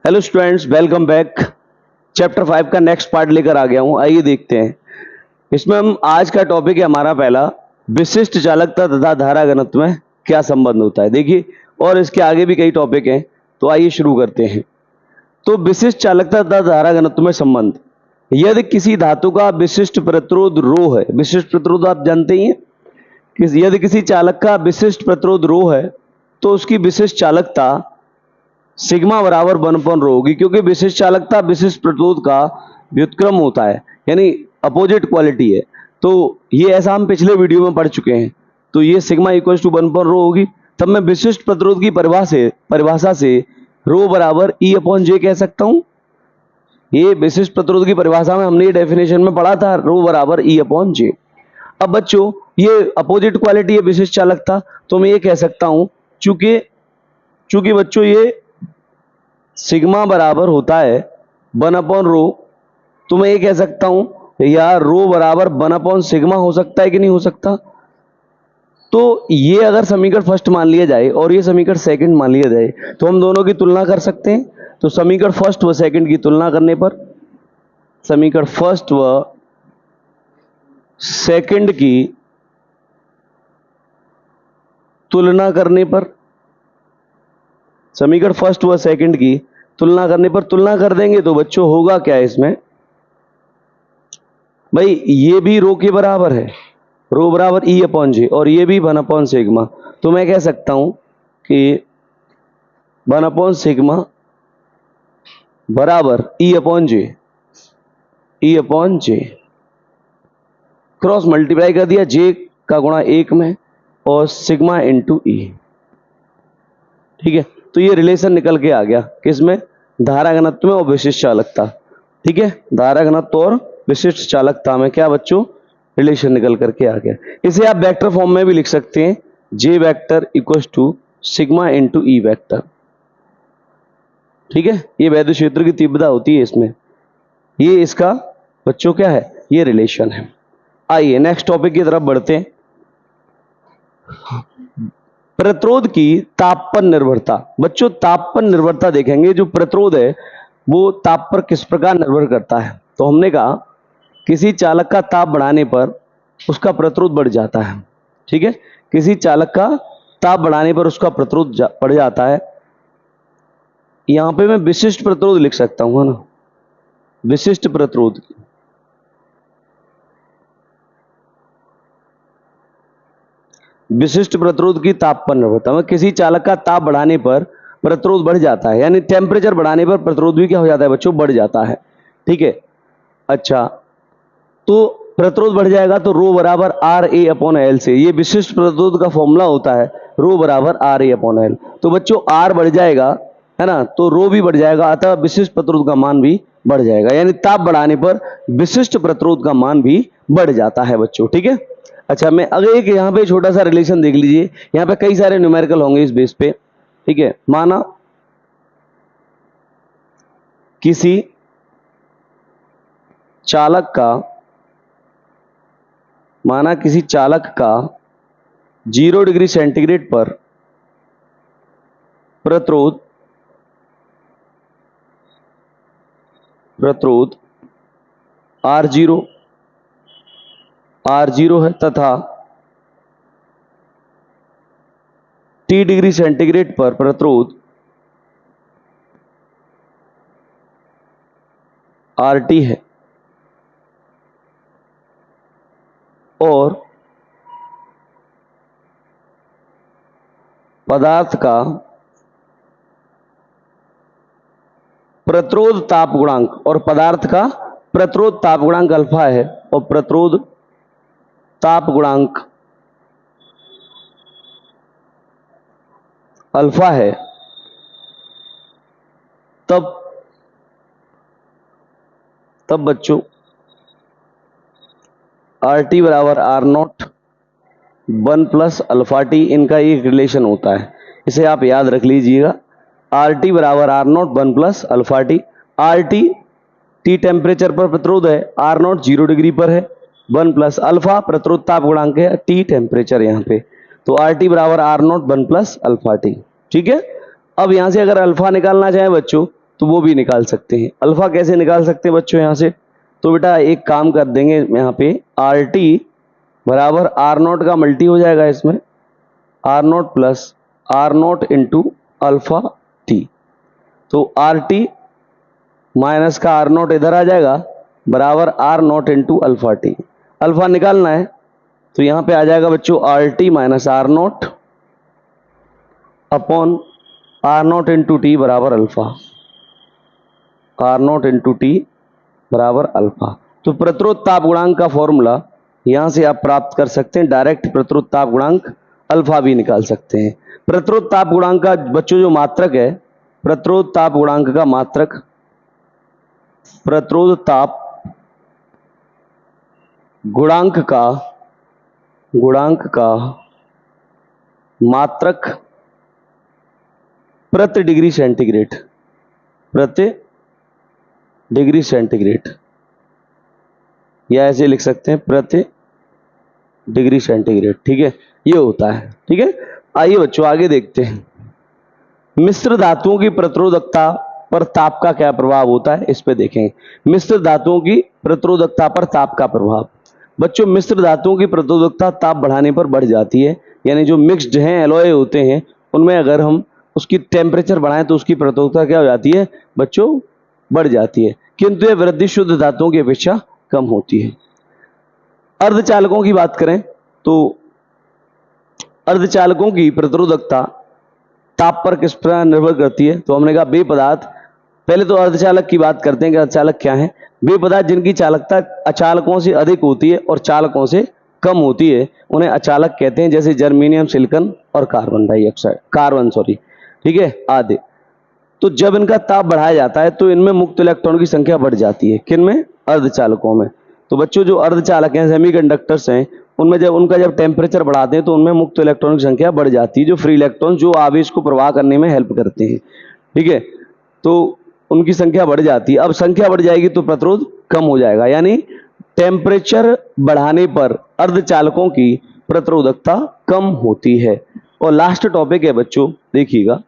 Hello students, welcome back. Chapter 5 का next part लेकर आ गया हूं। आइए देखते हैं। इसमें हम आज का टॉपिक है हमारा पहला, विशिष्ट चालकता तथा धारा घनत्व में क्या संबंध होता है। देखिए, और इसके आगे भी कई टॉपिक हैं, तो आइए शुरू करते हैं। तो विशिष्ट चालकता तथा धारा घनत्व में संबंध। यदि किसी धातु का विशिष्ट प्रतिरोध रो है, विशिष्ट प्रतिरोध आप जानते ही हैं, यदि किसी चालक का विशिष्ट प्रतिरोध रो है तो उसकी विशिष्ट चालकता सिग्मा बराबर 1/रो होगी, क्योंकि विशिष्ट चालकता विशिष्ट प्रतिरोध का व्युत्क्रम होता है, यानी अपोजिट क्वालिटी है। तो ये ऐसा हम पिछले वीडियो में पढ़ चुके हैं। तो ये सिग्मा इक्वल टू 1/रो होगी। तब मैं विशिष्ट प्रतिरोध की परिभाषा से रो बराबर ई अपॉन जे कह सकता हूं। ये विशिष्ट प्रतिरोध की परिभाषा में हमने ये डेफिनेशन में पढ़ा था, रो बराबर ई अपॉन जे। अब बच्चों, ये अपोजिट क्वालिटी है विशिष्ट चालकता, तो मैं ये कह सकता हूं, चूंकि बच्चों ये सिग्मा बराबर होता है 1/रो, तो मैं ये कह सकता हूं यार रो बराबर 1 सिग्मा हो सकता है कि नहीं हो सकता। तो ये अगर समीकरण फर्स्ट मान लिया जाए और ये समीकरण सेकंड मान लिया जाए तो हम दोनों की तुलना कर सकते हैं। तो समीकरण फर्स्ट व सेकंड की तुलना करने पर, समीकरण फर्स्ट व सेकंड की तुलना करने पर, समीकरण फर्स्ट व सेकंड की तुलना करने पर तुलना कर देंगे तो बच्चों होगा क्या इसमें, भाई ये भी रो के बराबर है, रो बराबर ई अपॉन जे, और ये भी 1 सिग्मा। तो मैं कह सकता हूं कि 1 सिग्मा बराबर ई अपॉन जे, ई अपॉन जे क्रॉस मल्टीप्लाई कर दिया जे का गुणा 1 में और सिग्मा इंटू ई। ठीक है, तो ये रिलेशन निकल के आ गया किसमें, धारा घनत्व में और विशिष्ट चालकता। ठीक है, धारा घनत्व और विशिष्ट चालकता में क्या बच्चों रिलेशन निकल करके आ गया। इसे आप वेक्टर फॉर्म में भी लिख सकते हैं, J vector equals to sigma into E vector. ठीक है, ये वैद्युत क्षेत्र की तीव्रता होती है इसमें, ये इसका बच्चों क्या है, ये रिलेशन है। आइए नेक्स्ट टॉपिक की तरफ बढ़ते हैं। प्रतिरोध की ताप पर निर्भरता। बच्चों ताप पर निर्भरता देखेंगे, जो प्रतिरोध है वो ताप पर किस प्रकार निर्भर करता है। तो हमने कहा किसी चालक का ताप बढ़ाने पर उसका प्रतिरोध बढ़ जाता है। ठीक है, किसी चालक का ताप बढ़ाने पर उसका प्रतिरोध बढ़ जाता है। यहां पे मैं विशिष्ट प्रतिरोध लिख सकता हूं, है ना, विशिष्ट प्रतिरोध। विशिष्ट प्रतिरोध की ताप पर निर्भरता में किसी चालक का ताप बढ़ाने पर प्रतिरोध बढ़ जाता है, यानी टेम्परेचर बढ़ाने पर प्रतिरोध भी क्या हो जाता है बच्चों, बढ़ जाता है। ठीक है, अच्छा, तो प्रतिरोध बढ़ जाएगा तो रो बराबर आर ए अपॉन एल से, ये विशिष्ट प्रतिरोध का फॉर्मूला होता है, रो बराबर आर ए अपॉन एल। तो बच्चों आर बढ़ जाएगा, है ना, तो रो भी बढ़ जाएगा, अतः विशिष्ट प्रतिरोध का मान भी बढ़ जाएगा, यानी ताप बढ़ाने पर विशिष्ट प्रतिरोध का मान भी बढ़ जाता है बच्चों। ठीक है, अच्छा, मैं अगर एक यहाँ पे छोटा सा रिलेशन देख लीजिए, यहाँ पे कई सारे न्यूमेरिकल होंगे इस बेस पे। ठीक है, माना किसी चालक का 0 डिग्री सेंटीग्रेड पर प्रतिरोध R0 है तथा T डिग्री सेंटीग्रेड पर प्रतिरोध RT है, और पदार्थ का प्रतिरोध ताप गुणांक, और पदार्थ का प्रतिरोध ताप गुणांक अल्फा है, और प्रतिरोध ताप गुणांक अल्फा है, तब बच्चों RT बराबर R0 1 प्लस अल्फा टी, इनका एक रिलेशन होता है, इसे आप याद रख लीजिएगा। RT बराबर R0 1 plus alpha T. RT T temperature पर प्रतिरोध है, R0 0 डिग्री पर है, 1 प्लस अल्फा प्रतिरोध ताप गुणांक है, T टेम्परेचर यहाँ पे, तो RT बराबर R0 1 प्लस अल्फा टी। ठीक है, अब यहां से अगर अल्फा निकालना चाहे बच्चों तो वो भी निकाल सकते हैं। अल्फा कैसे निकाल सकते हैं बच्चों यहाँ से? तो बेटा एक काम कर देंगे, यहाँ पे आर टी बराबर आर नोट का मल्टी हो जाएगा इसमें, R nought plus R nought into alpha T. तो आर टी माइनस का आर नोट इधर आ जाएगा बराबर R nought into alpha T. Alpha निकालना है तो यहाँ पे आ जाएगा बच्चों R T minus R nought upon R nought into T बराबर alpha, R nought into T बराबर अल्फा। तो प्रतिरोध ताप गुणांक का फॉर्मूला यहां से आप प्राप्त कर सकते हैं, डायरेक्ट प्रतिरोध ताप गुणांक अल्फा भी निकाल सकते हैं। प्रतिरोध ताप गुणांक का बच्चों जो मात्रक है, प्रतिरोध ताप गुणांक का मात्रक, प्रतिरोध ताप गुणांक का मात्रक प्रति डिग्री सेंटीग्रेड, प्रति डिग्री सेंटीग्रेड, या ऐसे लिख सकते हैं प्रति डिग्री सेंटीग्रेड। ठीक है, ये होता है। ठीक है, आइए बच्चों आगे देखते हैं। मिश्र धातुओं की प्रतिरोधकता पर ताप का क्या प्रभाव होता है, इस पे देखेंगे। मिश्र धातुओं की प्रतिरोधकता पर ताप का प्रभाव। बच्चों मिश्र धातुओं की प्रतिरोधकता ताप बढ़ाने पर बढ़ जाती है, यानी जो मिक्स्ड हैं, एलॉय होते हैं, उनमें अगर हम उसकी टेम्परेचर बढ़ाएं तो उसकी प्रतिरोधकता क्या हो जाती है बच्चों? बढ़ जाती है, किंतु यह वृद्धि शुद्ध धातुओं की अपेक्षा कम होती है। अर्धचालकों की बात करें तो अर्धचालकों की प्रतिरोधकता ताप पर किस प्रकार निर्भर करती है? तो हमने कहा वे पदार्थ, पहले तो अर्धचालक की बात करते हैं कि अर्धचालक क्या है। वे पदार्थ जिनकी चालकता अचालकों से अधिक होती है और चालकों से कम होती है, उन्हें अचालक कहते हैं, जैसे जर्मेनियम, सिलिकॉन और कार्बन डाइऑक्साइड, ठीक है, आदि। तो जब इनका ताप बढ़ाया जाता है तो इनमें मुक्त इलेक्ट्रॉन की संख्या बढ़ जाती है। किनमें? अर्धचालकों में। तो बच्चों जो अर्धचालक हैं, सेमीकंडक्टर्स हैं, उनमें जब टेम्परेचर बढ़ाते हैं तो उनमें मुक्त इलेक्ट्रॉन की संख्या बढ़ जाती है, जो फ्री इलेक्ट्रॉन जो आवेश को प्रवाह करने में हेल्प करते हैं। ठीक है, तो उनकी संख्या बढ़ जाती है। अब संख्या बढ़ जाएगी तो प्रतिरोध कम हो जाएगा, यानी टेम्परेचर बढ़ाने पर अर्धचालकों की प्रतिरोधकता कम होती है। और लास्ट टॉपिक है बच्चों, देखिएगा,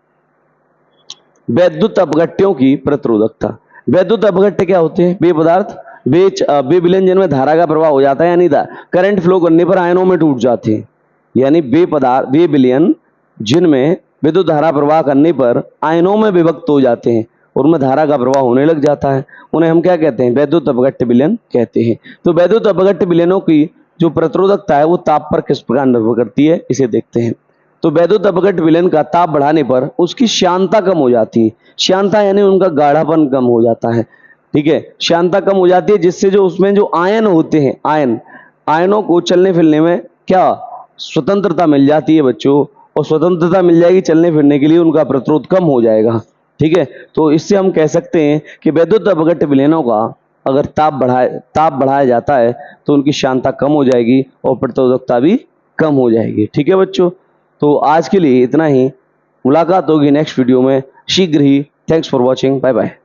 वैद्युत अपघट्यों की प्रतिरोधकता। वैद्युत अपघट्य क्या होते हैं? वे पदार्थ, वे विलयन जिनमें धारा का प्रवाह हो जाता है, यानी करंट फ्लो करने पर आयनों में टूट जाते हैं। यानी वे विलयन जिनमें विद्युत धारा प्रवाह करने पर आयनों में विभक्त हो जाते हैं, उनमें धारा का प्रवाह होने लग जाता है, उन्हें हम क्या कहते हैं? वैद्युत अपघट्य विलयन कहते हैं। तो वैद्युत अपघट्य विलयनों की जो प्रतिरोधकता है वो ताप पर किस प्रकार निर्भर करती है, इसे देखते हैं। तो वैद्युत अपघट्य विलयन का ताप बढ़ाने पर उसकी श्यानता कम हो जाती है। श्यानता यानी उनका गाढ़ापन कम हो जाता है। ठीक है, श्यानता कम हो जाती है, जिससे जो उसमें जो आयन होते हैं, आयनों को चलने फिरने में क्या स्वतंत्रता मिल जाती है बच्चों, और स्वतंत्रता मिल जाएगी चलने फिरने के लिए, उनका प्रतिरोध कम हो जाएगा। ठीक है, तो इससे हम कह सकते हैं कि वैद्युत अपघट्य विलयनों का अगर ताप बढ़ाया जाता है तो उनकी श्यानता कम हो जाएगी और प्रतिरोधकता भी कम हो जाएगी। ठीक है बच्चों, तो आज के लिए इतना ही। मुलाकात होगी नेक्स्ट वीडियो में शीघ्र ही। Thanks for watching, bye bye.